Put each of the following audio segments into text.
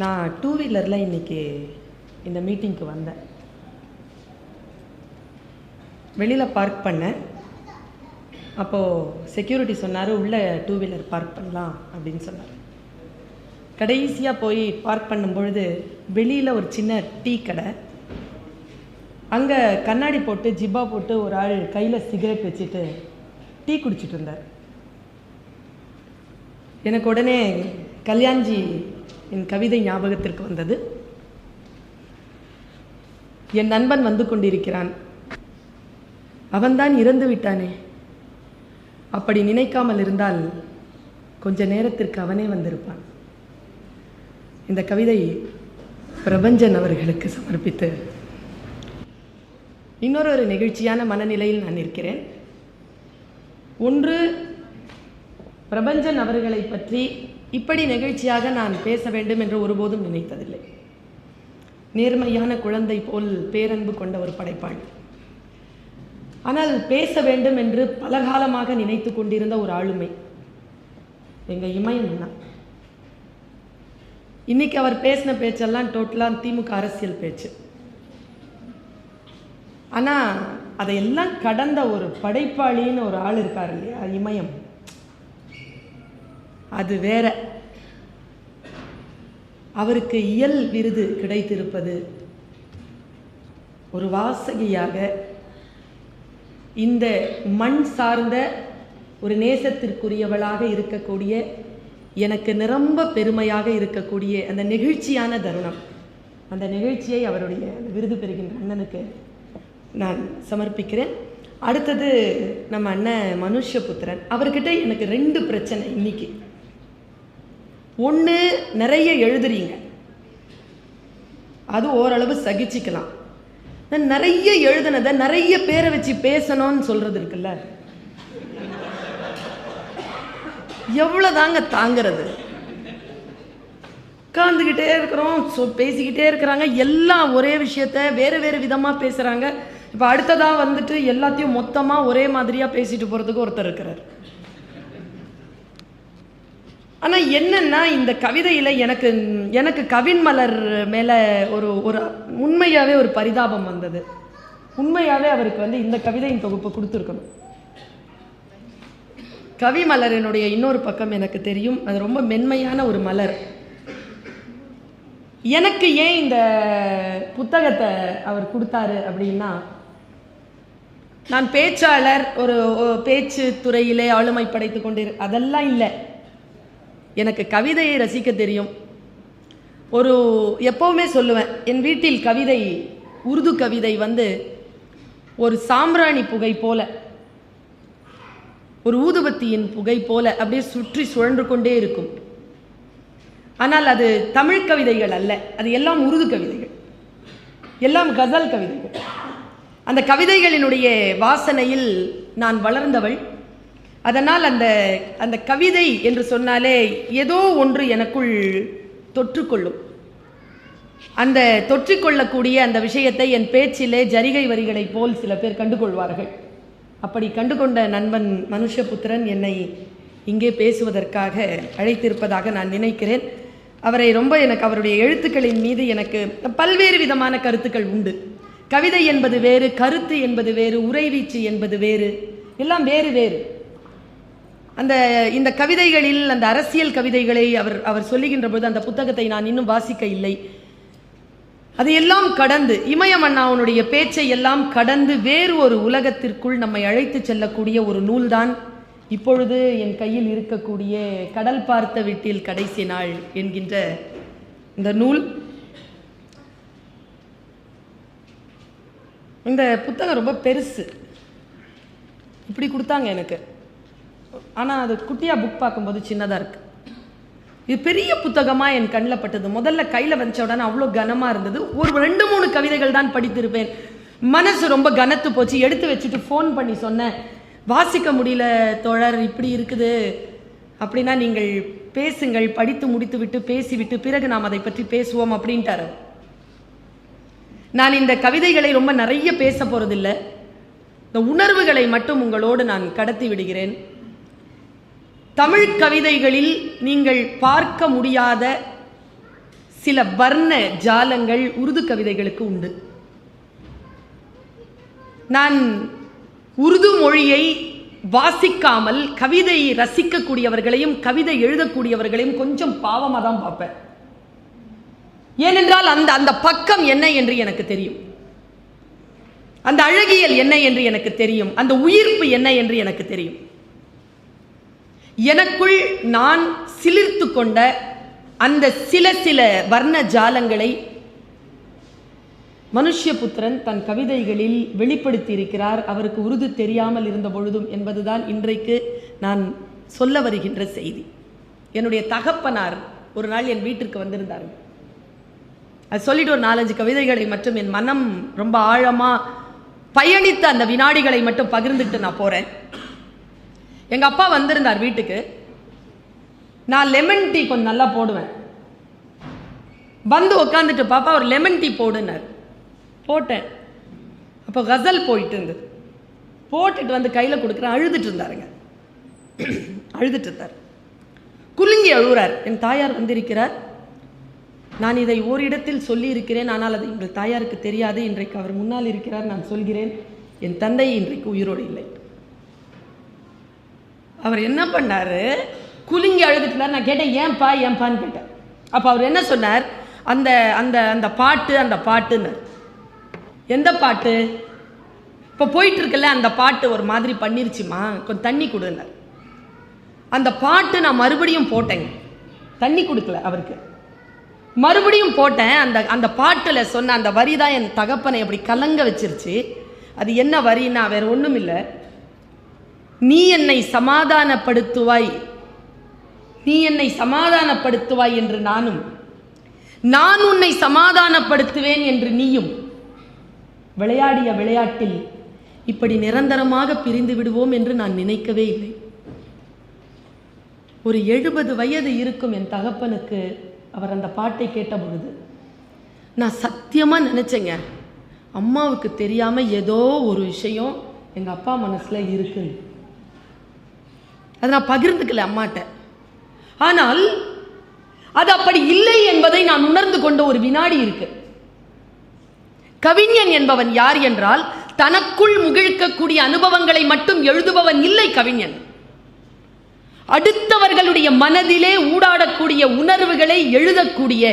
நான் டூ வீலரில் இன்றைக்கி இந்த மீட்டிங்க்கு வந்தேன். வெளியில் பார்க் பண்ணேன். அப்போது செக்யூரிட்டி சொன்னார், உள்ளே டூ வீலர் பார்க் பண்ணலாம் அப்படின்னு சொன்னார். கடைசியாக போய் பார்க் பண்ணும்பொழுது வெளியில் ஒரு சின்ன டீ கடை, அங்கே கண்ணாடி போட்டு ஜிப்பா போட்டு ஒரு ஆள் கையில் சிகரெட் வச்சுட்டு டீ குடிச்சிட்டு இருந்தார். எனக்கு உடனே கல்யாண்ஜி என் கவிதை ஞாபகத்திற்கு வந்தது. என் நண்பன் வந்து கொண்டிருக்கிறான், அவன்தான் இறந்து விட்டானே, அப்படி நினைக்காமல் இருந்தால் கொஞ்ச நேரத்திற்கு அவனே வந்திருப்பான். இந்த கவிதை பிரபஞ்சன் அவர்களுக்கு சமர்ப்பித்து இன்னொரு நிகழ்ச்சியான மனநிலையில் நான் இருக்கிறேன். ஒன்று, பிரபஞ்சன் அவர்களை பற்றி இப்படி நிகழ்ச்சியாக நான் பேச வேண்டும் என்று ஒருபோதும் நினைத்ததில்லை. நேர்மையான குழந்தை போல் பேரன்பு கொண்ட ஒரு படைப்பாளி. ஆனால் பேச வேண்டும் என்று பலகாலமாக நினைத்து கொண்டிருந்த ஒரு ஆளுமை எங்கள் இமயம் அண்ணா. இன்னைக்கு அவர் பேசின பேச்செல்லாம் டோட்டலாக திமுக அரசியல் பேச்சு. ஆனால் அதையெல்லாம் கடந்த ஒரு படைப்பாளின்னு ஒரு ஆள் இருக்கார் இல்லையா, இமயம், அது வேற. அவருக்கு இயல் விருது கிடைத்திருப்பது ஒரு வாசகியாக, இந்த மண் சார்ந்த ஒரு நேசத்திற்குரியவளாக இருக்கக்கூடிய, எனக்கு நிரம்ப பெருமையாக இருக்கக்கூடிய அந்த நெகிழ்ச்சியான தருணம். அந்த நிகழ்ச்சியை அவருடைய விருது பெறுகின்ற அண்ணனுக்கு நான் சமர்ப்பிக்கிறேன். அடுத்தது நம்ம அண்ணன் மனுஷபுத்திரன். அவர்கிட்ட எனக்கு 2 பிரச்சனை இன்னைக்கு. ஒன்று, நிறைய எழுதுறீங்க, அது ஓரளவு சகிச்சிக்கலாம். நிறைய எழுதுனதை நிறைய பேரை வச்சு பேசணும்னு சொல்றது இருக்குல்ல, எவ்வளவுதாங்க தாங்கிறது? உட்காந்துக்கிட்டே இருக்கிறோம், பேசிக்கிட்டே இருக்கிறாங்க, எல்லாம் ஒரே விஷயத்த வேறு வேறு விதமாக பேசுகிறாங்க. இப்போ அடுத்ததாக வந்துட்டு எல்லாத்தையும் மொத்தமாக ஒரே மாதிரியாக பேசிட்டு போகிறதுக்கு ஒருத்தர் இருக்கிறார். ஆனால் என்னன்னா, இந்த கவிதையில் எனக்கு கவின்மலர் மேலே ஒரு உண்மையாகவே ஒரு பரிதாபம் வந்தது. உண்மையாகவே அவருக்கு இந்த கவிதையின் தொகுப்பு கொடுத்துருக்கணும். கவிமலரினுடைய இன்னொரு பக்கம் எனக்கு தெரியும், அது ரொம்ப மென்மையான ஒரு மலர். எனக்கு ஏன் இந்த புத்தகத்தை அவர் கொடுத்தாரு அப்படின்னா, நான் பேச்சாளர், ஒரு பேச்சு துறையிலே ஆளுமை படைத்து கொண்டு அதெல்லாம் இல்லை. எனக்கு கவிதையை ரசிக்க தெரியும். எப்போவுமே சொல்லுவேன், என் வீட்டில் கவிதை, உருது கவிதை ஒரு சாம்பிராணி புகை போல, ஒரு ஊதுபத்தியின் புகை போல அப்படியே சுற்றி சுழன்று கொண்டே இருக்கும். ஆனால் அது தமிழ் கவிதைகள் அல்ல, அது எல்லாம் உருது கவிதைகள், எல்லாம் கசல் கவிதைகள். அந்த கவிதைகளினுடைய வாசனையில் நான் வளர்ந்தவள். அதனால் அந்த கவிதை என்று சொன்னாலே ஏதோ ஒன்று எனக்குள் தொற்றுக்கொள்ளும். அந்த தொற்றிக்கொள்ளக்கூடிய அந்த விஷயத்தை என் பேச்சிலே ஜரிகை வரிகளை போல் சில பேர் கண்டுகொள்வார்கள். அப்படி கண்டுகொண்ட நண்பன் மனுஷபுத்திரன் என்னை இங்கே பேசுவதற்காக அழைத்திருப்பதாக நான் நினைக்கிறேன். அவரை எனக்கு அவருடைய எழுத்துக்களின் மீது எனக்கு பல்வேறு விதமான கருத்துக்கள் உண்டு. கவிதை என்பது வேறு, கருத்து என்பது வேறு, உரைவீச்சு என்பது வேறு, எல்லாம் வேறு வேறு. இந்த கவிதைகளில் அந்த அரசியல் கவிதைகளை அவர் சொல்லுகின்ற பொழுது அந்த புத்தகத்தை நான் இன்னும் வாசிக்க இல்லை. அதையெல்லாம் கடந்து, இமயம் அண்ணாவுடைய பேச்சை எல்லாம் கடந்து வேறு ஒரு உலகத்திற்குள் நம்மை அழைத்து செல்லக்கூடிய ஒரு நூல்தான் இப்பொழுது என் கையில் இருக்கக்கூடிய கடல் பார்த்த வீட்டில் கடைசி நாள் என்கின்ற இந்த நூல். இந்த புத்தகம் ரொம்ப பெருசு, இப்படி கொடுத்தாங்க எனக்கு. ஆனால் அது குட்டியாக புக் பார்க்கும்போது சின்னதாக இருக்குது. இது பெரிய புத்தகமாக என் கண்ணில் பட்டது. முதல்ல கையில் வச்ச உடனே அவ்வளோ கனமாக இருந்தது. ஒரு 2-3 கவிதைகள் தான் படித்திருப்பேன். மனசு ரொம்ப கனத்து போச்சு. எடுத்து வச்சுட்டு ஃபோன் பண்ணி சொன்னேன், வாசிக்க முடியல தோழர், இப்படி இருக்குது அப்படின்னா நீங்கள் பேசுங்கள், படித்து முடித்து விட்டு பேசிவிட்டு பிறகு நாம் அதை பற்றி பேசுவோம் அப்படின்ட்டார். நான் இந்த கவிதைகளை ரொம்ப நிறைய பேச போகிறதில்லை, இந்த உணர்வுகளை மட்டும் உங்களோடு நான் கடத்தி விடுகிறேன். தமிழ் கவிதைகளில் நீங்கள் பார்க்க முடியாத சில வர்ண ஜாலங்கள் உருது கவிதைகளுக்கு உண்டு. நான் உருது மொழியை வாசிக்காமல் கவிதை ரசிக்கக்கூடியவர்களையும் கவிதை எழுதக்கூடியவர்களையும் கொஞ்சம் பாவமாக தான் பார்ப்பேன். ஏனென்றால் அந்த அந்த பக்கம் என்ன என்று எனக்கு தெரியும், அந்த அழகியல் என்ன என்று எனக்கு தெரியும், அந்த உயிர்ப்பு என்ன என்று எனக்கு தெரியும். எனக்குள் நான் சிலிர்த்து கொண்ட அந்த சில சில வர்ண ஜாலங்களை மனுஷ்யபுத்திரன் தன் கவிதைகளில் வெளிப்படுத்தி இருக்கிறார். அவருக்கு உருது தெரியாமல் இருந்த பொழுதும் என்பதுதான் இன்றைக்கு நான் சொல்ல வருகின்ற செய்தி. என்னுடைய தகப்பனார் ஒரு நாள் என் வீட்டிற்கு வந்திருந்தார். அது சொல்லிட்டு ஒரு 4-5 கவிதைகளை மட்டும் என் மனம் ரொம்ப ஆழமாக பயணித்த அந்த வினாடிகளை மட்டும் பகிர்ந்துட்டு நான் போகிறேன். எங்கள் அப்பா வந்திருந்தார் வீட்டுக்கு. நான் லெமன் டீ கொஞ்சம் நல்லா போடுவேன். வந்து உட்காந்துட்டு பாப்பா ஒரு லெமன் டீ போடுனார். போட்டேன். அப்போ கசல் போயிட்டு இருந்தது. போட்டுட்டு வந்து கையில் கொடுக்குறேன். அழுதுட்டு இருந்தாருங்க. அழுதுட்டு இருந்தார். குலுங்கி அழுகிறார். என் தாயார் வந்திருக்கிறார். நான் இதை ஓரிடத்தில் சொல்லி இருக்கிறேன், ஆனால் அது எங்கள் தாயாருக்கு தெரியாது. இன்றைக்கு அவர் முன்னால் இருக்கிறார், நான் சொல்கிறேன். என் தந்தை இன்றைக்கு உயிரோடு இல்லை. அவர் என்ன பண்ணாரு, குலுங்கி அழுதுட்டுனார். நான் கேட்டேன், ஏன்பா ஏன்பான்னு கேட்டேன். அப்போ அவர் என்ன சொன்னார், அந்த அந்த அந்த பாட்டு அந்த பாட்டுன்னு. எந்த பாட்டு? இப்போ போயிட்டு இருக்கல அந்த பாட்டு ஒரு மாதிரி பண்ணிருச்சுமா, கொஞ்சம் தண்ணி கொடுன்னார். அந்த பாட்டு நான் மறுபடியும் போட்டேங்க. தண்ணி கொடுக்கல அவருக்கு, மறுபடியும் போட்டேன். அந்த அந்த பாட்டில் சொன்ன அந்த வரி தான் என் தகப்பனை அப்படி கலங்க வச்சிருச்சு. அது என்ன வரின்னா வேற ஒன்றும் இல்லை. நீ என்னை சமாதானப்படுத்துவாய், நீ என்னை சமாதானப்படுத்துவாய் என்று நானும், நான் உன்னை சமாதானப்படுத்துவேன் என்று நீயும் விளையாடிய விளையாட்டில் இப்படி நிரந்தரமாக பிரிந்து விடுவோம் என்று நான் நினைக்கவே இல்லை. ஒரு 70 வயது இருக்கும் என் தகப்பனுக்கு அவர் அந்த பாட்டை கேட்ட பொழுது நான் சத்தியமாக நினச்சேங்க, அம்மாவுக்கு தெரியாமல் ஏதோ ஒரு விஷயம் எங்கள் அப்பா மனசில் இருக்குன்னு. அதை நான் பகிர்ந்துக்கல அம்மாட்ட. ஆனால் அது அப்படி இல்லை என்பதை நான் உணர்ந்து கொண்ட ஒரு வினாடி இருக்கு. கவிஞன் என்பவன் யார் என்றால் தனக்குள் முகிழ்க்கக்கூடிய அனுபவங்களை மட்டும் எழுதுபவன் இல்லை கவிஞன். அடுத்தவர்களுடைய மனதிலே ஊடாடக்கூடிய உணர்வுகளை எழுதக்கூடிய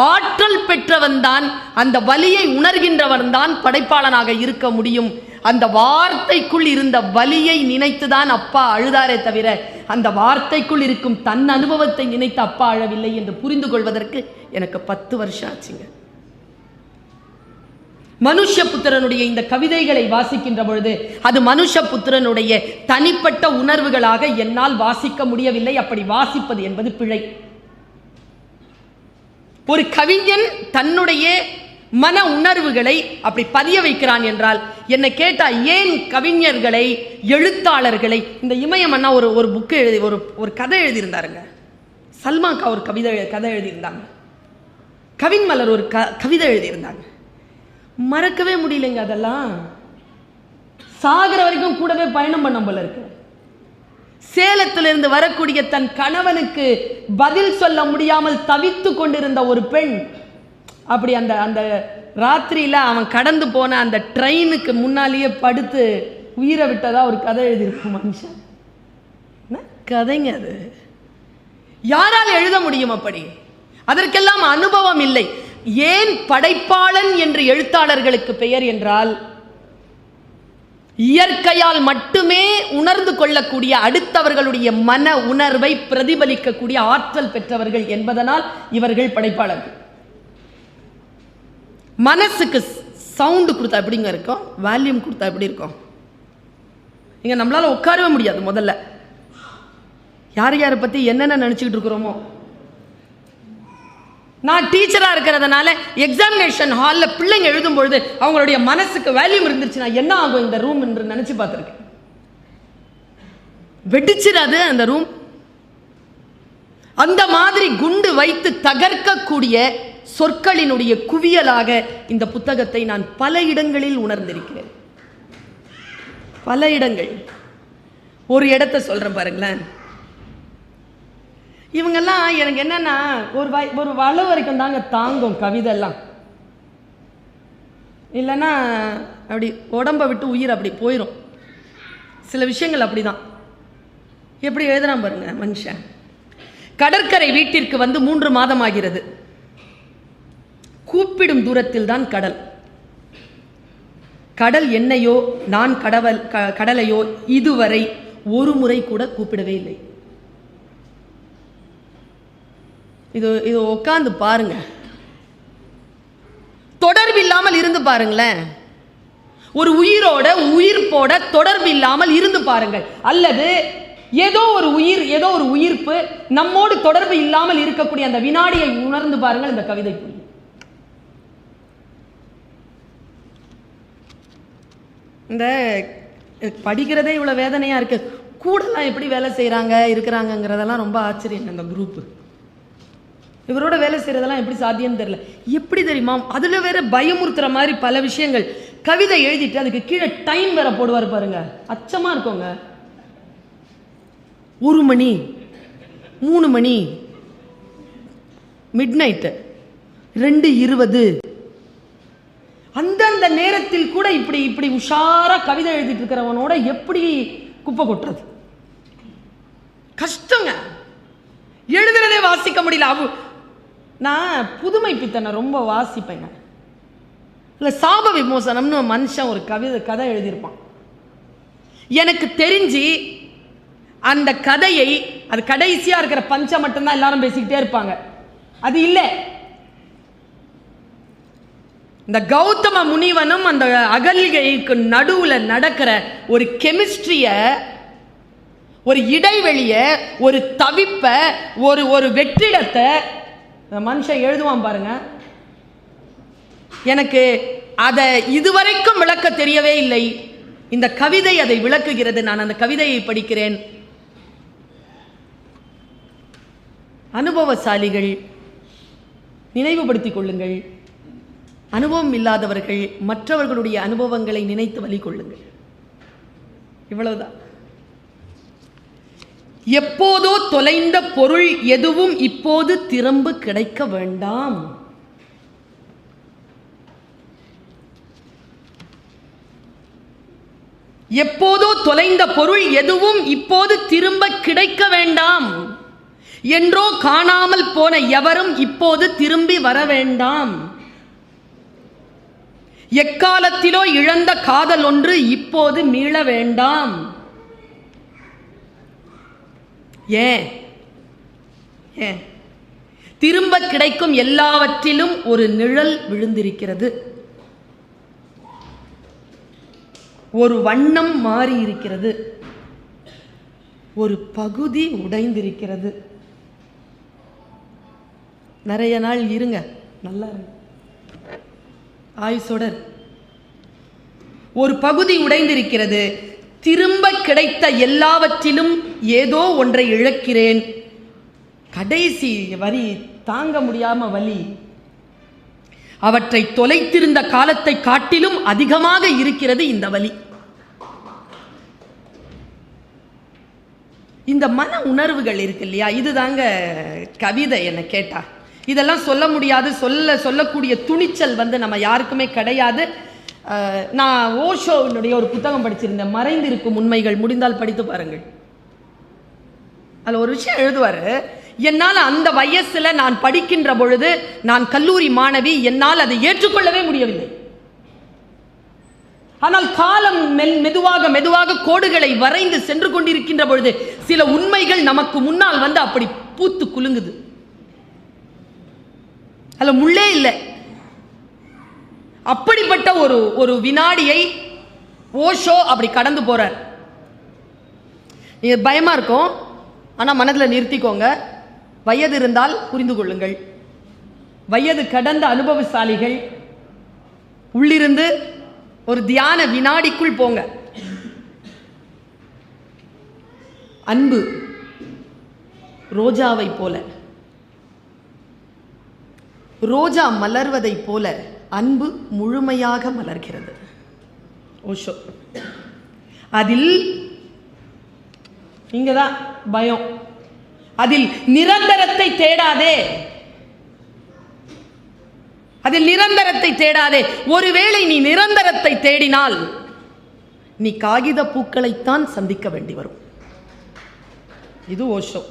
ஆற்றல் பெற்றவன் தான், அந்த வலியை உணர்கின்றவன் தான் படைப்பாளனாக இருக்க முடியும். அந்த வார்த்தைக்குள் இருந்த வலியை நினைத்துதான் அப்பா அழுதாரே தவிர அந்த வார்த்தைக்குள் இருக்கும் தன் அனுபவத்தை நினைத்து அப்பா அழவில்லை என்று புரிந்து கொள்வதற்கு எனக்கு 10 வருஷம் ஆச்சுங்க. மனுஷபுத்திரனுடைய இந்த கவிதைகளை வாசிக்கின்ற பொழுது அது மனுஷபுத்திரனுடைய தனிப்பட்ட உணர்வுகளாக என்னால் வாசிக்க முடியவில்லை. அப்படி வாசிப்பது என்பது பிழை. ஒரு கவிஞன் தன்னுடைய மன உணர்வுகளை அப்படி பதிய வைக்கிறான் என்றால், என்னை கேட்டா ஏன் கவிஞர்களை எழுத்தாளர்களை, இந்த இமயமன்னா ஒரு புக்கு எழுதி ஒரு கதை எழுதியிருந்தாருங்க. சல்மாக்கா ஒரு கதை எழுதியிருந்தாங்க. கவின்மலர் ஒரு கவிதை எழுதியிருந்தாங்க. மறக்கவே முடியலைங்க. அதெல்லாம் சாகிற வரைக்கும் கூடவே பயணம் பண்ண போல இருக்கு. சேலத்திலிருந்து வரக்கூடிய தன் கணவனுக்கு பதில் சொல்ல முடியாமல் தவித்து கொண்டிருந்த ஒரு பெண், அப்படி அந்த அந்த ராத்திரியில அவன் கடந்து போன அந்த ட்ரெயினுக்கு முன்னாலேயே படுத்து உயிரை விட்டதா ஒரு கதை எழுதியிருக்கும் மனுஷன். கதைங்க அது. யாரால் எழுத முடியும் அப்படி? அதற்கெல்லாம் அனுபவம் இல்லை. ஏன் படைப்பாளன் என்று எழுத்தாளர்களுக்கு பெயர் என்றால், இயற்கையால் மட்டுமே உணர்ந்து கொள்ளக்கூடிய அடுத்தவர்களுடைய மன உணர்வை பிரதிபலிக்கக்கூடிய ஆற்றல் பெற்றவர்கள் என்பதனால் இவர்கள் படைப்பாளர்கள். மனசுக்கு சவுண்டு கொடுத்தா எப்படிங்க இருக்கும், வால்யூம் கொடுத்தா எப்படி இருக்கும்? இங்க நம்மளால உட்காரவே முடியாது. முதல்ல யார் யாரை பத்தி என்னென்ன நினைச்சுக்கிட்டு இருக்கிறோமோ. நான் டீச்சராக இருக்கிறதுனால எக்ஸாமினேஷன் ஹாலில் பிள்ளைங்க எழுதும் பொழுது அவங்களுடைய மனசுக்கு வேல்யூம் இருந்துச்சுன்னா என்ன ஆகும் இந்த ரூம் என்று நினைச்சு பார்த்துருக்கேன். வெடிச்சிடாது அந்த ரூம். அந்த மாதிரி குண்டு வைத்து தகர்க்கக்கூடிய சொற்களினுடைய குவியலாக இந்த புத்தகத்தை நான் பல இடங்களில் உணர்ந்திருக்கிறேன். பல இடங்கள். ஒரு இடத்தை சொல்றேன் பாருங்களேன். இவங்கெல்லாம் எனக்கு என்னன்னா ஒரு அளவு வரைக்கும் தாங்க தாங்கும் கவிதைலாம், இல்லைன்னா அப்படி உடம்பை விட்டு உயிர் அப்படி போயிடும். சில விஷயங்கள் அப்படிதான். எப்படி எழுதுறான் பாருங்க மனுஷன். கடற்கரை வீட்டிற்கு வந்து 3 மாதம் ஆகிறது. கூப்பிடும் தூரத்தில் தான் கடல். கடல் என்னையோ நான் கடலையோ இதுவரை ஒரு முறை கூட கூப்பிடவே இல்லை. இது உட்கார்ந்து பாருங்க, தொடர்பு இல்லாமல் இருந்து பாருங்களேன். ஒரு உயிரோட உயிர்ப்போட தொடர்பு இல்லாமல் இருந்து பாருங்கள். அல்லது ஏதோ ஒரு உயிர், ஏதோ ஒரு உயிர்ப்பு நம்மோடு தொடர்பு இல்லாமல் இருக்கக்கூடிய அந்த வினாடியை உணர்ந்து பாருங்கள். இந்த கவிதை புரியும். இந்த படிக்கிறதே இவ்வளவு வேதனையா இருக்கு. கூடலாம் எப்படி வேலை செய்யறாங்க இருக்கிறாங்கிறதெல்லாம் ரொம்ப ஆச்சரியம். அந்த குரூப் இவரோட வேலை செய்யறதெல்லாம் எப்படி சாத்தியம் தெரியல. எப்படி தெரியுமா, அதுல வேற பயமுறுத்துற மாதிரி பல விஷயங்கள். கவிதை எழுதிட்டு அதுக்கு கீழே டைம் வேற போடுவார் பாருங்க, அச்சமா இருக்கோங்க. 1 மணி 3 மணி மிட் நைட்டு 2:20 அந்தந்த நேரத்தில் கூட இப்படி இப்படி உஷாரா கவிதை எழுதிட்டு இருக்கிறவனோட எப்படி குப்பை கொட்டுறது கஷ்டங்க. எழுதுறதே வாசிக்க முடியல. நான் புதுமை பித்தனை ரொம்ப வாசிப்பேங்க. இல்லை சாப விமோசனம்னு மனுஷன் ஒரு கதை எழுதியிருப்பான். எனக்கு தெரிஞ்சு அந்த கதையை, அது கடைசியா இருக்கிற பஞ்சம் மட்டும்தான் எல்லாரும் பேசிக்கிட்டே இருப்பாங்க. அது இல்லை. இந்த கௌதம முனிவனும் அந்த அகல்கைக்கு நடுவுல நடக்கிற ஒரு கெமிஸ்ட்ரிய, ஒரு இடைவெளிய, ஒரு தவிப்ப, ஒரு வெற்றிடத்தை மனுஷன் எழுதுவான் பாருங்க. எனக்கு அதை இதுவரைக்கும் விளக்க தெரியவே இல்லை. இந்த கவிதை அதை விளக்குகிறது. நான் அந்த கவிதையை படிக்கிறேன். அனுபவசாலிகள் நினைவுபடுத்திக் கொள்ளுங்கள். அனுபவம் இல்லாதவர்கள் மற்றவர்களுடைய அனுபவங்களை நினைத்து வழி கொள்ளுங்கள். இவ்வளவுதான். எப்போதோ தொலைந்த பொருள் எதுவும் இப்போது திரும்ப கிடைக்க வேண்டாம். எப்போதோ தொலைந்த பொருள் எதுவும் இப்போது திரும்ப கிடைக்க வேண்டாம். என்றோ காணாமல் போன எவரும் இப்போது திரும்பி வர வேண்டாம். எக்காலத்திலோ இழந்த காதல் ஒன்று இப்போது மீள வேண்டாம். ஏன் திரும்ப கிடைக்கும் எல்லாவற்றிலும் ஒரு நிழல் விழுந்திருக்கிறது. ஒரு வண்ணம் மாறி இருக்கிறது. ஒரு பகுதி உடைந்திருக்கிறது. நிறைய நாள் இருங்க, நல்லா இருங்க, ஆயுசோட. ஒரு பகுதி உடைந்திருக்கிறது. திரும்ப கிடைத்த எல்லாவற்றிலும் ஏதோ ஒன்றை இழக்கிறேன். கடைசி வரி தாங்க முடியாம வலி. அவற்றை தொலைத்திருந்த காலத்தை காட்டிலும் அதிகமாக இருக்கிறது இந்த வலி. இந்த மன உணர்வுகள் இருக்கு இல்லையா, இதுதாங்க கவிதை. என்ன கேட்டா இதெல்லாம் சொல்ல முடியாது. சொல்லக்கூடிய துணிச்சல் நம்ம யாருக்குமே கிடையாது. நான் ஓஷோனுடைய ஒரு புத்தகம் படிச்சிருந்தேன், மறைந்திருக்கும் உண்மைகள். முடிந்தால் படித்து பாருங்கள். அதுல ஒரு விஷயம் எழுதுவாரு. என்னால் அந்த வயசுல நான் படிக்கின்ற பொழுது, நான் கல்லூரி மாணவி, என்னால் அதை ஏற்றுக்கொள்ளவே முடியவில்லை. ஆனால் காலம் மெதுவாக மெதுவாக கோடுகளை வரைந்து சென்று கொண்டிருக்கின்ற பொழுது சில உண்மைகள் நமக்கு முன்னால் அப்படி பூத்து குலுங்குது. அதுல முள்ளே இல்லை. அப்படிப்பட்ட ஒரு வினாடியை ஓஷோ அப்படி கடந்து போறார். பயமா இருக்கும், ஆனா மனதில் நிறுத்திக்கோங்க. வயது இருந்தால் புரிந்து கொள்ளுங்கள். வயது கடந்த அனுபவசாலிகள் உள்ளிருந்து ஒரு தியான வினாடிக்குள் போங்க. அன்பு ரோஜாவை போல, ரோஜா மலர்வதை போல அன்பு முழுமையாக மலர்கிறது. ஓஷோ. அதில் இங்கதான் பயம். அதில் நிரந்தரத்தை தேடாதே, அதில் நிரந்தரத்தை தேடாதே. ஒருவேளை நீ நிரந்தரத்தை தேடினால் நீ காகித பூக்களைத்தான் சந்திக்க வேண்டி வரும். இது ஓஷோ.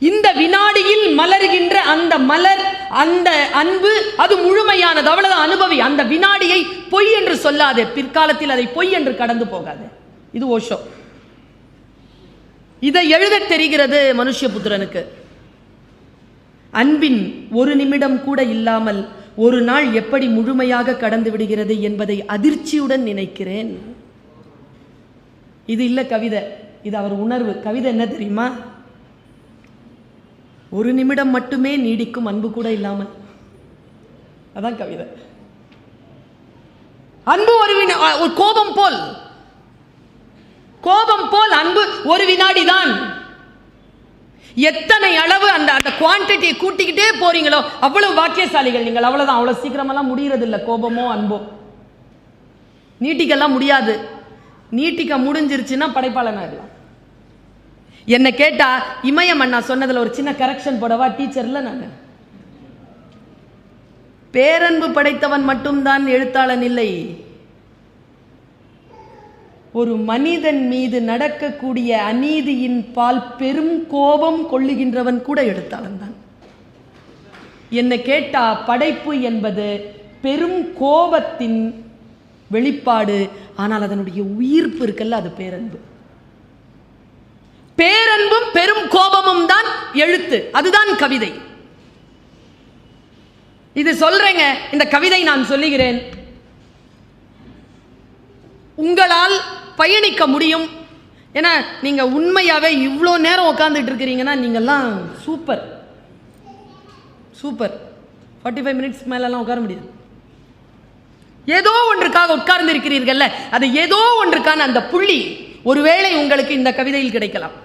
இந்த வினாடியில் மலர்கின்ற அந்த மலர், அந்த அன்பு, அது முழுமையானது. அவ்வளவு அனுபவி. அந்த வினாடியை பொய் என்று சொல்லாதே, பிற்காலத்தில் அதை பொய் என்று கடந்து போகாதே. இது ஓஷோ. இதை எழுத தெரிகிறது மனுஷ்யபுத்திரனுக்கு. அன்பின் ஒரு நிமிடம் கூட இல்லாமல் ஒரு நாள் எப்படி முழுமையாக கடந்து விடுகிறது என்பதை அதிர்ச்சியுடன் நினைக்கிறேன். இது இல்ல கவிதை, இது அவர் உணர்வு. கவிதை என்ன தெரியுமா? ஒரு நிமிடம் மட்டுமே நீடிக்கும் அன்பு கூட இல்லாமல். அதான் கவிதை. அன்பு ஒரு கோபம் போல், கோபம் போல் அன்பு ஒரு வினாடி தான். எத்தனை அளவு அந்த குவான்டிட்டியை கூட்டிக்கிட்டே போறீங்களோ அவ்வளவு பாக்கியசாலிகள் நீங்கள். அவ்வளவுதான். அவ்வளவு சீக்கிரமெல்லாம் முடியறது இல்லை கோபமோ அன்போ. நீட்டிக்கெல்லாம் முடியாது. நீட்டிக்க முடிஞ்சிருச்சுன்னா படைப்பாளனா இருக்கலாம். என்ன கேட்டா இமயம் அண்ணா சொன்னதுல ஒரு சின்ன கரெக்ஷன் போடவா? டீச்சர்ல நான் பேரன்பு படைத்தவன் மட்டும்தான் எழுத்தாளன் இல்லை. ஒரு மனிதன் மீது நடக்கக்கூடிய அநீதியின் பால் பெரும் கோபம் கொள்ளுகின்றவன் கூட எழுத்தாளன் தான். என்ன கேட்டா படைப்பு என்பது பெரும் கோபத்தின் வெளிப்பாடு. ஆனால் அதனுடைய உயிர்ப்பு இருக்கல்ல, அது பேரன்பு. பேரன்பும் பெரும் கோபமும் தான் எழுத்து. அதுதான் கவிதை. இது சொல்றேங்க. இந்த கவிதை நான் சொல்லுகிறேன். உங்களால் பயணிக்க முடியும். ஏன்னா நீங்க உண்மையாவே இவ்வளோ நேரம் உட்கார்ந்துட்டு இருக்கிறீங்கன்னா நீங்கெல்லாம் சூப்பர் சூப்பர். 45 மினிட்ஸ்க்கு மேலெல்லாம் உட்கார முடியாது. ஏதோ ஒன்றுக்காக உட்கார்ந்து இருக்கிறீர்கள். அது ஏதோ ஒன்றுக்கான அந்த புள்ளி ஒருவேளை உங்களுக்கு இந்த கவிதையில் கிடைக்கலாம்.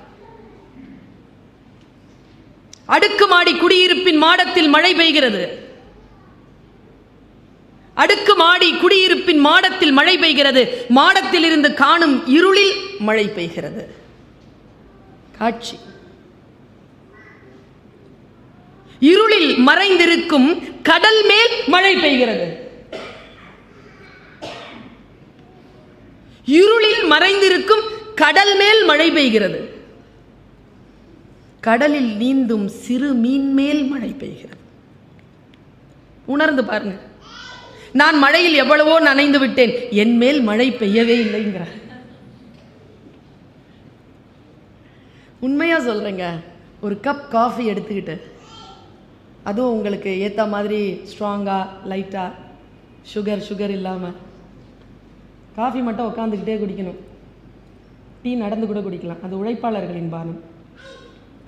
அடுக்குமாடி குடியிருப்பின் மாடத்தில் மழை பெய்கிறது. அடுக்குமாடி குடியிருப்பின் மாடத்தில் மழை பெய்கிறது. மாடத்தில் இருந்து காணும் இருளில் மழை பெய்கிறது. காட்சி. இருளில் மறைந்திருக்கும் கடல் மேல் மழை பெய்கிறது. இருளில் மறைந்திருக்கும் கடல் மேல் மழை பெய்கிறது. கடலில் நீந்தும் சிறு மீன் மேல் மழை பெய்கிறது. உணர்ந்து பாருங்க. நான் மழையில் எவ்வளவோ நனைந்து விட்டேன், என் மேல் மழை பெய்யவே இல்லைங்கிறார். உண்மையா சொல்றேங்க. ஒரு கப் காஃபி எடுத்துக்கிட்டு, அதுவும் உங்களுக்கு ஏற்ற மாதிரி ஸ்ட்ராங்கா லைட்டா சுகர் இல்லாமல் காஃபி மட்டும் உட்காந்துக்கிட்டே குடிக்கணும். டீ நடந்து கூட குடிக்கலாம். அது உழைப்பாளர்களின் பானம்.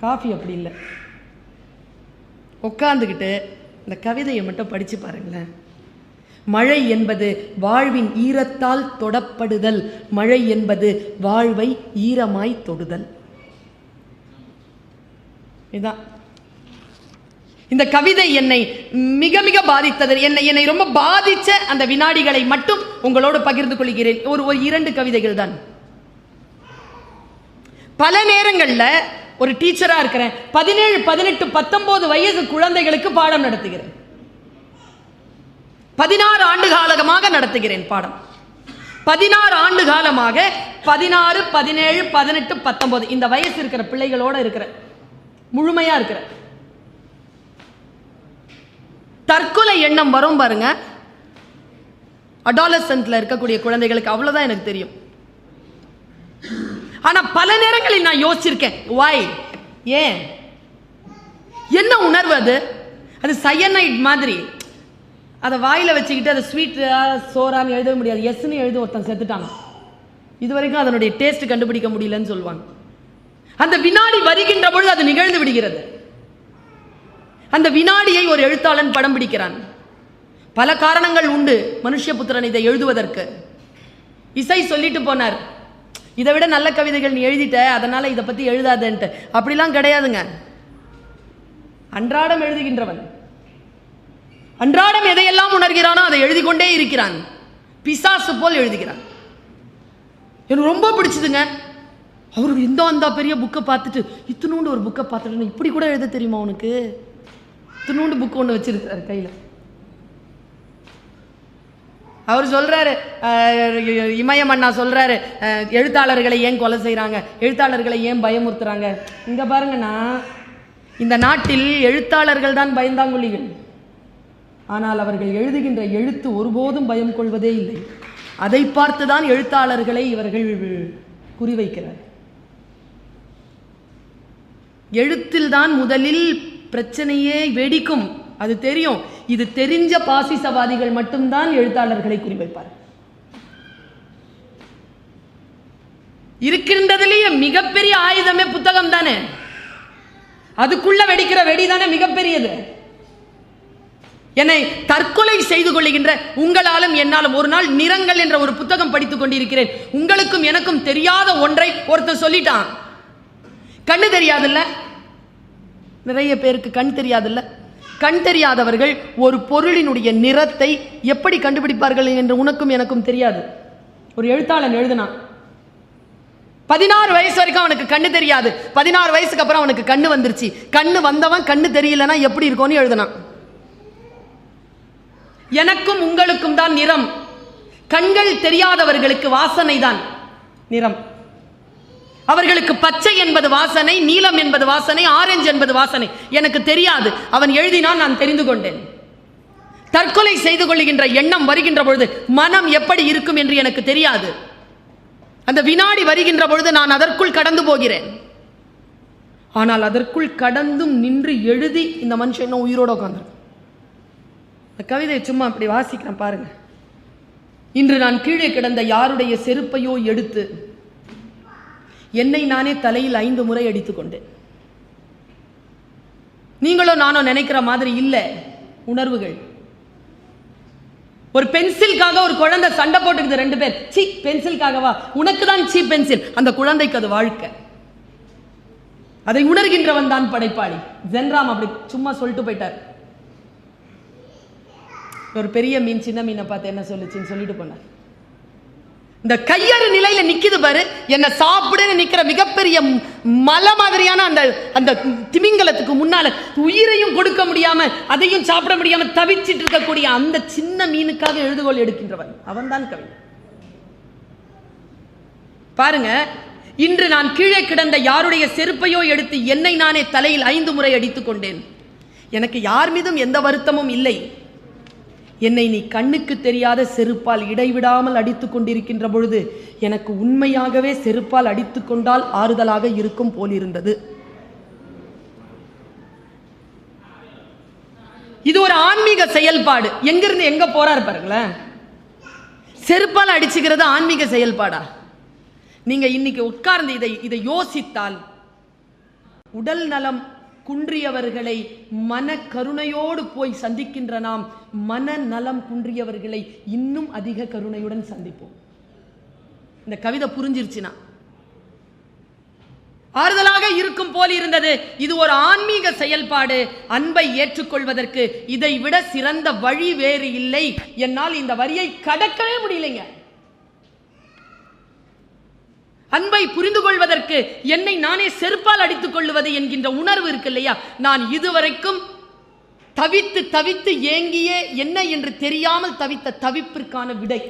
காஃபி அப்படி இல்லை. உட்காந்துக்கிட்டு இந்த கவிதையை மட்டும் படித்து பாருங்களேன். மழை என்பது வாழ்வின் ஈரத்தால் தொடப்படுதல். மழை என்பது வாழ்வை ஈரமாய் தொடுதல். இதுதான் இந்த கவிதை என்னை மிக மிக பாதித்தது. என்னை ரொம்ப பாதிச்ச அந்த வினாடிகளை மட்டும் உங்களோடு பகிர்ந்து கொள்கிறேன். ஒரு 2 கவிதைகள் தான். பல நேரங்களில் ஒரு டீச்சரா இருக்கிறேன். 17, 18, 19 வயது குழந்தைகளுக்கு பாடம் நடத்துகிறேன். 16 ஆண்டு காலமாக நடத்துகிறேன் பாடம். 16 ஆண்டு காலமாக 16, 17, 18, 19 இந்த வயசு இருக்கிற பிள்ளைகளோட இருக்கிற முழுமையா இருக்கிற. தற்கொலை எண்ணம் வரும் பாருங்க. அடாலசன்ட்ல இருக்கக்கூடிய குழந்தைகளுக்கு அவ்வளவுதான் எனக்கு தெரியும். ஆனா பல நேரங்களில் நான் யோசிச்சிருக்கேன். வாய் ஏன்? என்ன உணர்வு அது? அது சயனைட் மாதிரி. அதை வாயில வச்சுக்கிட்டு அதை ஸ்வீட் சோறான்னு எழுத முடியாது. எஸ்ன்னு எழுத ஒருத்தன் செத்துட்டாங்க. இது வரைக்கும் அதனுடைய டேஸ்ட் கண்டுபிடிக்க முடியலன்னு சொல்லுவாங்க. அந்த வினாடி வருகின்ற பொழுது அது நிகழ்ந்து விடுகிறது. அந்த வினாடியை ஒரு எழுத்தாளன் படம் பிடிக்கிறான். பல காரணங்கள் உண்டு மனுஷ்யபுத்திரன் இதை எழுதுவதற்கு. இசை சொல்லிட்டு போனார், இதை விட நல்ல கவிதைகள் நீ எழுதிட்ட, அதனால இதை பத்தி எழுதாதன்ட்டு. அப்படிலாம் கிடையாதுங்க. அன்றாடம் எழுதுகின்றவன் அன்றாடம் எதையெல்லாம் உணர்கிறானோ அதை எழுதி கொண்டே இருக்கிறான். பிசாசு போல் எழுதுகிறான். எனக்கு ரொம்ப பிடிச்சதுங்க. அவரு இந்த அந்த பெரிய புக்கை பார்த்துட்டு இத்தினூண்டு ஒரு புக்கை பார்த்துட்டு இப்படி கூட எழுத தெரியுமா உனக்கு? இத்தினூண்டு புக்கு ஒன்று வச்சிருக்கிறாரு கையில். அவர் சொல்றாரு, இமயமன்னா சொல்றாரு, எழுத்தாளர்களை ஏன் கொலை செய்கிறாங்க, எழுத்தாளர்களை ஏன் பயமுறுத்துறாங்க. இங்க பாருங்கண்ணா, இந்த நாட்டில் எழுத்தாளர்கள் தான் பயந்தாங்குழிகள். ஆனால் அவர்கள் எழுதுகின்ற எழுத்து ஒருபோதும் பயம் கொள்வதே இல்லை. அதை பார்த்துதான் எழுத்தாளர்களை இவர்கள் குறிவைக்கிறார். எழுத்தில் தான் முதலில் பிரச்சனையே வெடிக்கும், அது தெரியும். இது தெரிஞ்ச பாசிசவாதிகள் மட்டும்தான் எழுத்தாளர்களை குறிவைப்பார். இருக்கின்றதுலேயே மிகப்பெரிய ஆயுதமே புத்தகம் தானே. அதுக்குள்ள வெடிக்கிற வெடிதானே மிகப்பெரியது. என்னை தற்கொலை செய்து கொள்ளுகின்ற உங்களாலும் என்னாலும் ஒரு நாள் நிறங்கள் என்ற ஒரு புத்தகம் படித்துக் கொண்டிருக்கிறேன். உங்களுக்கும் எனக்கும் தெரியாத ஒன்றை ஒருத்தர் சொல்லிட்டான். கண்ணு தெரியாதுல்ல, நிறைய பேருக்கு கண் தெரியாதுல்ல. கண் தெரியாதவர்கள் ஒரு பொருளினுடைய நிறத்தை எப்படி கண்டுபிடிப்பார்கள் என்று உனக்கும் எனக்கும் தெரியாது. ஒரு எழுத்தாளன் எழுதினான், 16 வயசு வரைக்கும் அவனுக்கு கண்ணு தெரியாது, 16 வயசுக்கு அப்புறம் அவனுக்கு கண்ணு வந்துருச்சு. கண்ணு வந்தவன் கண்ணு தெரியலன்னா எப்படி இருக்கும்னு எழுதினான். எனக்கும் உங்களுக்கும் தான் நிறம். கண்கள் தெரியாதவர்களுக்கு வாசனை தான் நிறம். அவர்களுக்கு பச்சை என்பது வாசனை, நீலம் என்பது வாசனை, ஆரஞ்சு என்பது வாசனை. எனக்கு தெரியாது. அவன் எழுதினான், நான் தெரிந்து கொண்டேன். தற்கொலை செய்து கொள்ளுகின்ற எண்ணம் வருகின்ற பொழுது மனம் எப்படி இருக்கும் என்று எனக்கு தெரியாது. அந்த வினாடி வருகின்ற பொழுது நான் அதற்குள் கடந்து போகிறேன். ஆனால் அதற்குள் கடந்தும் நின்று எழுதி இந்த மனுஷன் இன்னும் உயிரோடு உட்கார்ந்து. இந்த கவிதையை சும்மா அப்படி வாசிக்கிறேன் பாருங்க. இன்று நான் கீழே கிடந்த யாருடைய செருப்பையோ எடுத்து என்னை நானே தலையில் 5 முறை அடித்துக் கொண்டேன். நீங்களோ நானோ நினைக்கிற மாதிரி இல்லை உணர்வுகள். ஒரு பென்சிலுக்காக ஒரு குழந்தை சண்டை போட்டுக்குது, 2 பேர். சீ, பென்சிலுக்காகவா? உனக்கு தான் சீ பென்சில், அந்த குழந்தைக்கு அது வாழ்க்கை. அதை உணர்கின்றவன் தான் படைப்பாளி. ஜென்ராம் அப்படி சும்மா சொல்லிட்டு போயிட்டார். ஒரு பெரிய மீன் சின்ன மீனை பார்த்து என்ன சொல்லுச்சுன்னு சொல்லிட்டு போனார். இந்த கையறு நிலையில நிக்குது பாரு, என்ன சாப்பிடுன்னு நிக்கிற மிகப்பெரிய மலை மாதிரியான அந்த அந்த திமிங்கலத்துக்கு முன்னால உயிரையும் கொடுக்க முடியாம அதையும் சாப்பிட முடியாம தவிச்சிட்டு இருக்கக்கூடிய அந்த சின்ன மீனுக்காக எழுதுகோள் எடுக்கின்றவன் அவன் தான் கவி. பாருங்க, இன்று நான் கீழே கிடந்த யாருடைய செருப்பையோ எடுத்து என்னை நானே தலையில் 5 முறை அடித்துக் கொண்டேன். எனக்கு யார் மீதும் எந்த வருத்தமும் இல்லை. என்னை நீ கண்ணுக்கு தெரியாத செருப்பால் இடைவிடாமல் அடித்துக் கொண்டிருக்கின்ற பொழுது எனக்கு உண்மையாகவே செருப்பால் அடித்துக் கொண்டால் ஆறுதலாக இருக்கும் போலிருந்தது. இது ஒரு ஆன்மீக செயல்பாடு. எங்கிருந்து எங்க போறாரு பாருங்களேன். செருப்பால் அடிச்சுக்கிறது ஆன்மீக செயல்பாடா? நீங்க இன்னைக்கு உட்கார்ந்து இதை யோசித்தால், உடல் நலம் குன்றியவர்களை மன கருணையோடு போய் சந்திக்கின்ற நாம் மன நலம் குன்றியவர்களை இன்னும் அதிக கருணையுடன் சந்திப்போம். இந்த கவிதை புரிஞ்சிருச்சுனா ஆறுதலாக இருக்கும் போல் இருந்தது. இது ஒரு ஆன்மீக செயல்பாடு. அன்பை ஏற்றுக்கொள்வதற்கு இதை விட சிறந்த வழி வேறு இல்லை. என்னால் இந்த வரியை கடக்கவே முடியலைங்க. அன்பை புரிந்து கொள்வதற்கு என்னை நானே செருப்பால் அடித்துக் கொள்வது என்கின்ற உணர்வு இருக்கு இல்லையா, நான் இதுவரைக்கும் தவித்து தவித்து ஏங்கியே என்ன என்று தெரியாமல் தவித்த தவிப்பிற்கான விடை.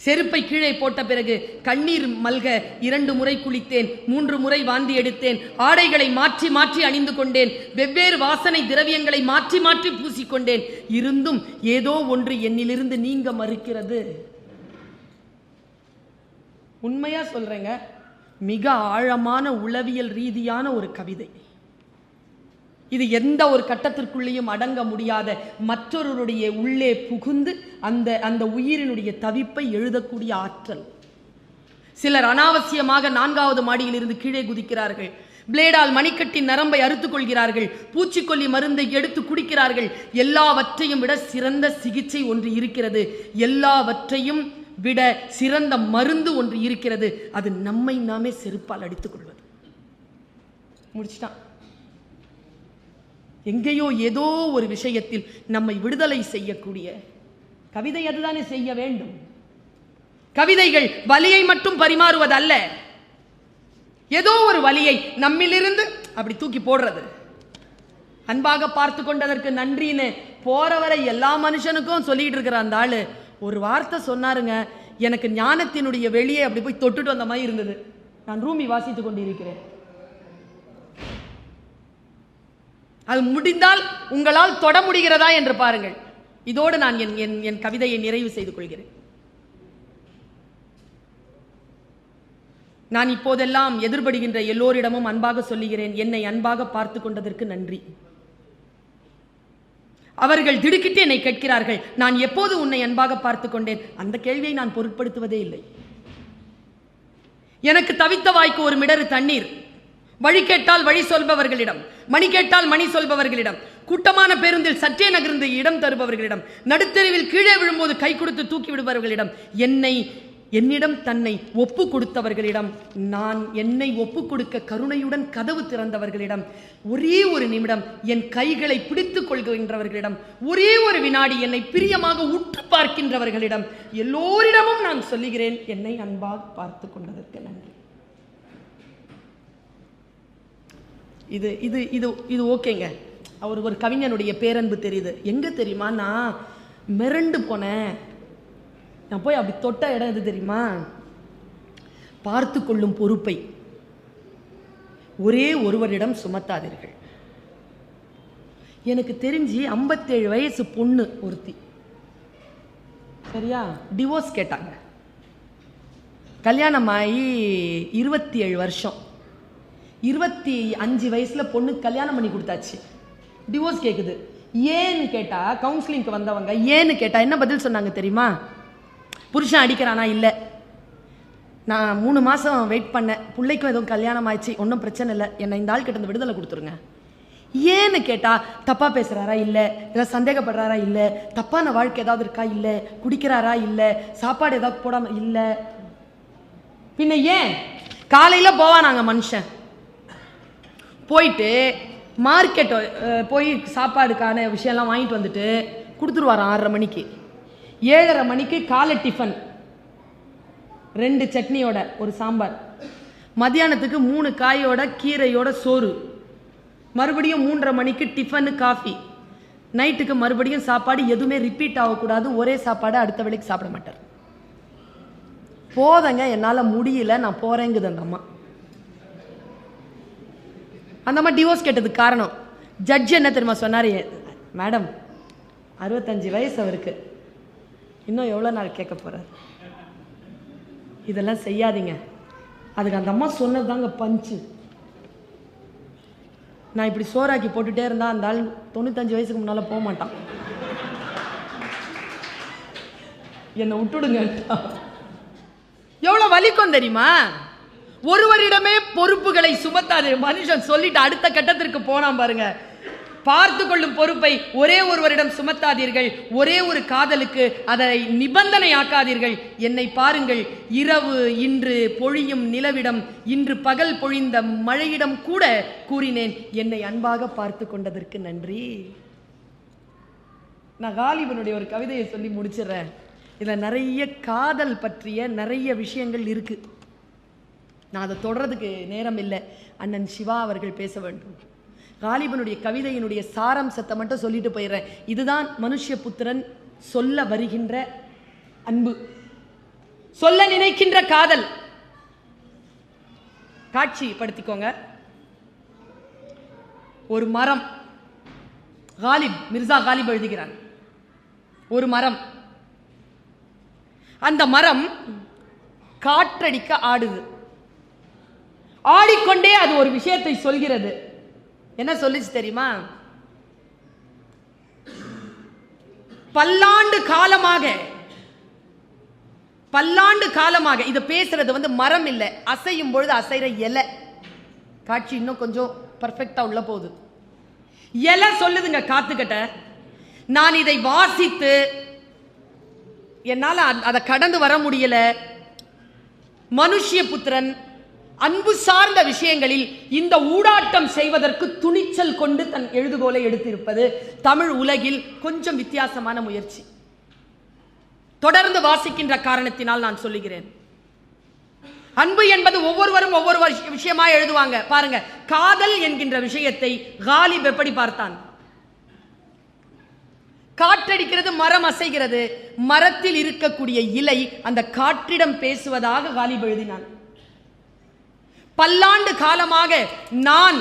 செருப்பை கீழே போட்ட பிறகு கண்ணீர் மல்க 2 முறை குளித்தேன், 3 முறை வாந்தி எடுத்தேன், ஆடைகளை மாற்றி மாற்றி அணிந்து கொண்டேன், வெவ்வேறு வாசனை திரவியங்களை மாற்றி மாற்றி பூசிக்கொண்டேன். இருந்தும் ஏதோ ஒன்று என்னிலிருந்து நீங்க மறுக்கிறது. உண்மையா சொல்றேங்க, மிக ஆழமான உளவியல் ரீதியான ஒரு கவிதை இது. எந்த ஒரு கட்டத்திற்குள்ளேயும் அடங்க முடியாத மற்றொருடைய உள்ளே புகுந்து அந்த அந்த உயிரினுடைய தவிப்பை எழுதக்கூடிய ஆற்றல். சிலர் அனாவசியமாக 4வது மாடியில் இருந்து கீழே குதிக்கிறார்கள். பிளேடால் மணிக்கட்டின் நரம்பை அறுத்துக் கொள்கிறார்கள். பூச்சிக்கொல்லி மருந்தை எடுத்து குடிக்கிறார்கள். எல்லாவற்றையும் விட சிறந்த சிகிச்சை ஒன்று இருக்கிறது. எல்லாவற்றையும் விட சிறந்த மருந்து ஒன்று இருக்கிறது. அது நம்மை நாமே செருப்பால் அடித்துக் கொள்வது. முடிச்சிட்டான். எங்கேயோ ஏதோ ஒரு விஷயத்தில் நம்மை விடுதலை செய்யக்கூடிய கவிதை அதுதானே செய்ய வேண்டும். கவிதைகள் வலியை மட்டும் பரிமாறுவதல்ல, ஏதோ ஒரு வலியை நம்மிலிருந்து அப்படி தூக்கி போடுறது. அன்பாக பார்த்து கொண்டதற்கு நன்றின்னு போறவரை எல்லா மனுஷனுக்கும் சொல்லிட்டு இருக்கிற அந்த ஆளு ஒரு வார்த்தை சொன்னாருங்க, எனக்கு ஞானத்தினுடைய வெளியே அப்படி போய் தொட்டுட்டு வந்த மாதிரி இருந்தது. நான் ரூமி வாசித்துக் கொண்டிருக்கிறேன். அது முடிந்தால் உங்களால் தொட முடிகிறதா என்று பாருங்கள். இதோடு நான் என் கவிதையை நிறைவு செய்து கொள்கிறேன். நான் இப்போதெல்லாம் எதிர்படுகின்ற எல்லோரிடமும் அன்பாக சொல்லுகிறேன், என்னை அன்பாக பார்த்து கொண்டதற்கு நன்றி. அவர்கள் திடுக்கிட்டு என்னை கேட்கிறார்கள், நான் எப்போது உன்னை அன்பாக பார்த்து கொண்டேன்? அந்த கேள்வியை நான் பொருட்படுத்துவதே இல்லை. எனக்கு தவித்த வாய்க்கு ஒரு மிடறு தண்ணீர், வழி கேட்டால் வழி சொல்பவர்களிடம், மணி கேட்டால் மணி சொல்பவர்களிடம், கூட்டமான பேருந்தில் சற்றே நகர்ந்து இடம் தருபவர்களிடம், நடுத்தெருவில் கீழே விழும்போது கை கொடுத்து தூக்கி விடுபவர்களிடம், என்னிடம் தன்னை ஒப்பு கொடுத்தவர்களிடம், நான் என்னை ஒப்பு கொடுக்க கருணையுடன் கதவு திறந்தவர்களிடம், ஒரே ஒரு நிமிடம் என் கைகளை பிடித்துக் கொள்கின்றவர்களிடம், ஒரே ஒரு வினாடி என்னை பிரியமாக உற்று பார்க்கின்றவர்களிடம், எல்லோரிடமும் நான் சொல்லுகிறேன், என்னை அன்பாக பார்த்து கொண்டதற்கு நன்றி. இது இது இது இது ஓகேங்க. அவர் ஒரு கவிஞனுடைய பேரன்பு தெரியுது. எங்க தெரியுமா, நான் மிரண்டு போனேன். நான் போய் அப்படி தொட்ட இடம் எது தெரியுமா? பார்த்து கொள்ளும் பொறுப்பை ஒரே ஒருவரிடம் சுமத்தாதீர்கள். எனக்கு தெரிஞ்சு 57 வயசு பொண்ணு ஒருத்தி, சரியா, டிவோர்ஸ் கேட்டாங்க. கல்யாணம் ஆகி 27 வருஷம். 25 வயசுல பொண்ணு கல்யாணம் பண்ணி கொடுத்தாச்சு. டிவோர்ஸ் கேட்குது. ஏன்னு கேட்டா, கவுன்சிலிங்க்கு வந்தவங்க ஏன்னு கேட்டா என்ன பதில் சொன்னாங்க தெரியுமா? புருஷன் அடிக்கிறானா? இல்லை, நான் 3 மாதம் வெயிட் பண்ணேன், பிள்ளைக்கும் எதுவும் கல்யாணம் ஆயிடுச்சு, ஒன்றும் பிரச்சனை இல்லை, என்னை இந்த ஆள் கிட்ட இருந்து விடுதலை கொடுத்துருங்க. ஏன்னு கேட்டால் தப்பாக பேசுகிறாரா? இல்லை. இல்லை சந்தேகப்படுறாரா? இல்லை. தப்பான வாழ்க்கை ஏதாவது இருக்கா? இல்லை. குடிக்கிறாரா? இல்லை. சாப்பாடு ஏதாவது போடாமல்? இல்லை. பின்ன ஏன்? காலையில் போவா நாங்கள் மனுஷன் போயிட்டு மார்க்கெட் போய் சாப்பாடுக்கான விஷயம்லாம் வாங்கிட்டு வந்துட்டு கொடுத்துருவாராம் 6:30 மணிக்கு. 7:30 மணிக்கு காலை டிஃபன் 2 சட்னியோட ஒரு சாம்பார், மத்தியானத்துக்கு 3 காயோட கீரையோட சோறு, மறுபடியும் 3:30 மணிக்கு டிஃபனு காஃபி, நைட்டுக்கு மறுபடியும் சாப்பாடு. எதுவுமே ரிப்பீட் ஆகக்கூடாது, ஒரே சாப்பாடு அடுத்த வேளைக்கு சாப்பிட மாட்டார். போதங்க, என்னால் முடியல, நான் போறேங்குது அந்த அம்மா. அந்த அம்மா டிவோர்ஸ் கேட்டதுக்கு காரணம் ஜட்ஜ் என்ன தெரியுமா சொன்னார்? மேடம் 65 வயசு அவருக்கு, இன்னும் எவ்வளோ நாள் கேட்க போகிறார்? இதெல்லாம் செய்யாதீங்க. அதுக்கு அந்த அம்மா சொன்னது தாங்க பஞ்சு. நான் இப்படி சோறாக்கி போட்டுட்டே இருந்தா அந்த ஆள் 95 வயசுக்கு முன்னால் போக மாட்டான். என்னை விட்டுடுங்க. எவ்வளோ வலிக்கும் தெரியுமா? ஒருவரிடமே பொறுப்புகளை சுமத்தாது. மனுஷன் சொல்லிட்டு அடுத்த கட்டத்திற்கு போனான் பாருங்க. பார்த்து கொள்ளும் பொறுப்பை ஒரே ஒருவரிடம் சுமத்தாதீர்கள். ஒரே ஒரு காதலுக்கு அதை நிபந்தனை ஆக்காதீர்கள். என்னை பாருங்கள், இரவு இன்று பொழியும் நிலவிடம், இன்று பகல் பொழிந்த மழையிடம் கூட கூறினேன், என்னை அன்பாக பார்த்து கொண்டதற்கு நன்றி. நான் காலிபனுடைய ஒரு கவிதையை சொல்லி முடிச்சிடுறேன். இதில் நிறைய காதல் பற்றிய நிறைய விஷயங்கள் இருக்கு. நான் அதை தொடர்றதுக்கு நேரம் இல்லை. அண்ணன் சிவா அவர்கள் பேச வேண்டும். காலிபனுடைய கவிதையினுடைய சாராம்சத்தை மட்டும் சொல்லிட்டு போயிடுறேன். இதுதான் மனுஷ்யபுத்திரன் சொல்ல வருகின்ற அன்பு, சொல்ல நினைக்கின்ற காதல். காட்சி படுத்திக்கோங்க. ஒரு மரம், மிர்சா காலிப் எழுதுகிறான். ஒரு மரம், அந்த மரம் காற்றடிக்க ஆடுது. ஆடிக்கொண்டே அது ஒரு விஷயத்தை சொல்கிறது. என்ன சொல்லிச்சு தெரியுமா? பல்லாண்டு காலமாக இத பேசுறது மரம் இல்லை, அசையும் பொழுது அசைற இலை. காட்சி இன்னும் கொஞ்சம் பர்ஃபெக்டா உள்ள போகுது. இலை சொல்லுதுங்க காத்துக்கிட்ட, நான் இதை வாசித்து என்னால அதை கடந்து வர முடியல. மனுஷ்யபுத்திரன் அன்பு சார்ந்த விஷயங்களில் இந்த ஊடாட்டம் செய்வதற்கு துணிச்சல் கொண்டு தன் எழுதுகோலை எடுத்திருப்பது தமிழ் உலகில் கொஞ்சம் வித்தியாசமான முயற்சி. தொடர்ந்து வாசிக்கின்ற காரணத்தினால் நான் சொல்லுகிறேன். அன்பு என்பது ஒவ்வொருவரும் ஒவ்வொரு விஷயமா எழுதுவாங்க. பாருங்க, காதல் என்கின்ற விஷயத்தை காலிப் எப்படி பார்த்தான்? காற்றடிக்கிறது, மரம் அசைகிறது, மரத்தில் இருக்கக்கூடிய இலை அந்த காற்றிடம் பேசுவதாக காலிப் எழுதினான். பல்லாண்டு காலமாக நான்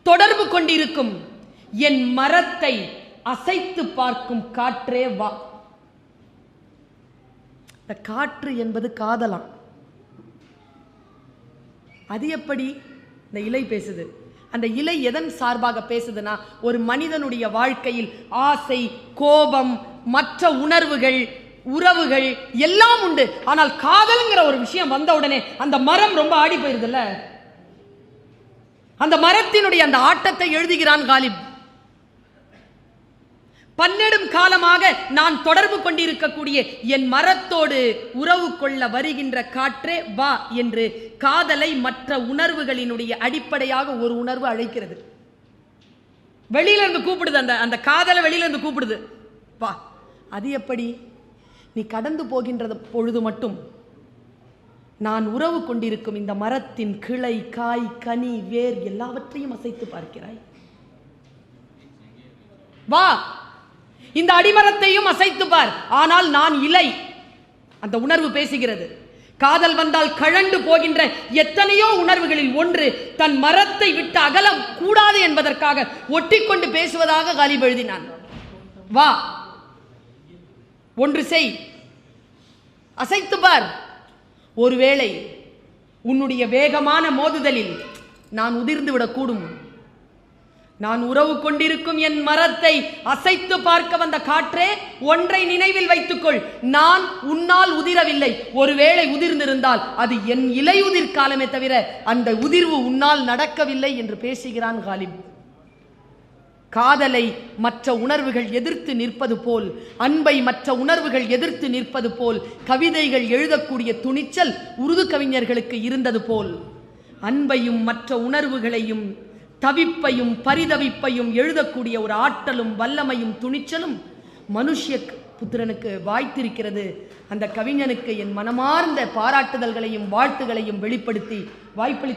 தொடர்பு கொண்டிருக்கும் என் மரத்தை அசைத்து பார்க்கும் காற்றே வா. இந்த காற்று என்பது காதலாம். அது எப்படி இந்த இலை பேசுது? அந்த இலை எதன் சார்பாக பேசுதுன்னா, ஒரு மனிதனுடைய வாழ்க்கையில் ஆசை, கோபம், மற்ற உணர்வுகள், உறவுகள் எல்லாம் உண்டு. ஆனால் காதல்ங்கிற ஒரு விஷயம் வந்த உடனே அந்த மரம் ரொம்ப ஆடி போயிருதுல்ல. அந்த மரத்தினுடைய அந்த ஆட்டத்தை எழுதுகிறான் காலிப். பன்னெடும் காலமாக நான் தொடர்பு கொண்டிருக்கக்கூடிய என் மரத்தோடு உறவு கொள்ள வருகின்ற காற்றே வா என்று காதலை மற்ற உணர்வுகளினுடைய அடிப்படையாக ஒரு உணர்வு அழைக்கிறது. வெளியில இருந்து கூப்பிடுது, அந்த காதலை வெளியில இருந்து கூப்பிடுது, வா. அது எப்படி? நீ கடந்து போகின்றது பொழுது மட்டும் நான் உறவு கொண்டிருக்கும் இந்த மரத்தின் கிளை, காய், கனி, வேர் எல்லாவற்றையும் அசைத்து பார்க்கிறாய். வா, இந்த அடிமரத்தையும் அசைத்து பார். ஆனால் நான் இலை. அந்த உணர்வு பேசுகிறது. காதல் வந்தால் கழண்டு போகின்ற எத்தனையோ உணர்வுகளில் ஒன்று தன் மரத்தை விட்டு அகலம் கூடாது என்பதற்காக ஒட்டிக்கொண்டு பேசுவதாக காலிப் எழுதினான். வா, ஒன்று செய், அசைத்து பார். ஒருவேளை உன்னுடைய வேகமான மோதுதலில் நான் உதிர்ந்து விடக்கூடும். நான் உறவு கொண்டிருக்கும் என் மரத்தை அசைத்து பார்க்க வந்த காற்றே, ஒன்றை நினைவில் வைத்துக்கொள், நான் உன்னால் உதிரவில்லை. ஒருவேளை உதிர்ந்திருந்தால் அது என் இலை உதிர் காலமே தவிர அந்த உதிர்வு உன்னால் நடக்கவில்லை என்று பேசுகிறான் காலிப். காதலை மற்ற உணர்வுகள் எதிர்த்து நிற்பது போல், அன்பை மற்ற உணர்வுகள் எதிர்த்து நிற்பது போல் கவிதைகள் எழுதக்கூடிய துணிச்சல் உருது கவிஞர்களுக்கு இருந்தது போல், அன்பையும் மற்ற உணர்வுகளையும் தவிப்பையும் பரிதவிப்பையும் எழுதக்கூடிய ஒரு ஆற்றலும் வல்லமையும் துணிச்சலும் மனுஷ்ய புத்திரனுக்கு வாய்த்திருக்கிறது. அந்த கவிஞனுக்கு என் மனமார்ந்த பாராட்டுதல்களையும் வாழ்த்துகளையும் வெளிப்படுத்தி வாய்ப்பளி